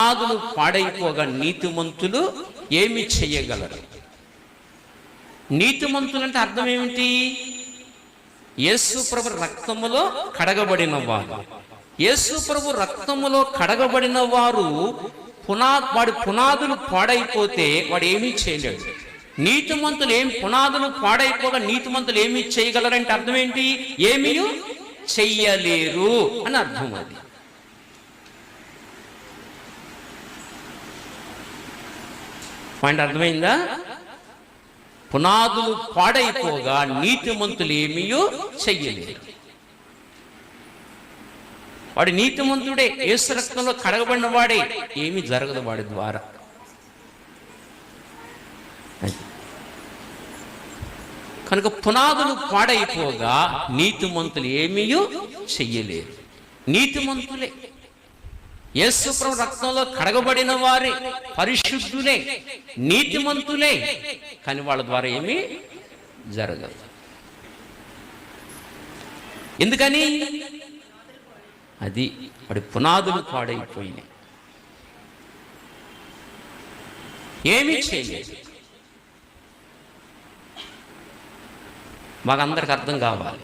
పునాదులు పాడైపోగా నీతిమంతులు ఏమి చెయ్యగలరు? నీతిమంతులు అంటే అర్థం ఏమిటి? యేసు ప్రభు రక్తములో కడగబడిన వారు. యేసు ప్రభు రక్తములో కడగబడిన వారు వాడి పునాదులు పాడైపోతే వాడు ఏమీ చేయలేడు. నీతిమంతులు పునాదులు పాడైపోగా నీతిమంతులు ఏమి చేయగలరంటే అర్థం ఏంటి? ఏమీ చెయ్యలేరు అని అర్థం. అది పాయింట్ అర్థమైందా? పునాదులు పాడైపోగా నీతిమంతులు ఏమీ చెయ్యలేరు. వాడి నీతిమంతుడే, యేసు రక్తంలో కడగబడిన వాడే, ఏమీ జరగదు వాడి ద్వారా. కనుక పునాదులు పాడైపోగా నీతిమంతులు ఏమీ చెయ్యలేరు. నీతిమంతులే, యేసు ప్రభు రక్తంలో కడగబడిన వారే, పరిశుద్ధులే, నీతిమంతులే, కానీ వాళ్ళ ద్వారా ఏమీ జరగదు. ఎందుకని? అది వాడి పునాదులు పాడైపోయినాయి, ఏమీ చేయలేదు. మాకందరికి అర్థం కావాలి.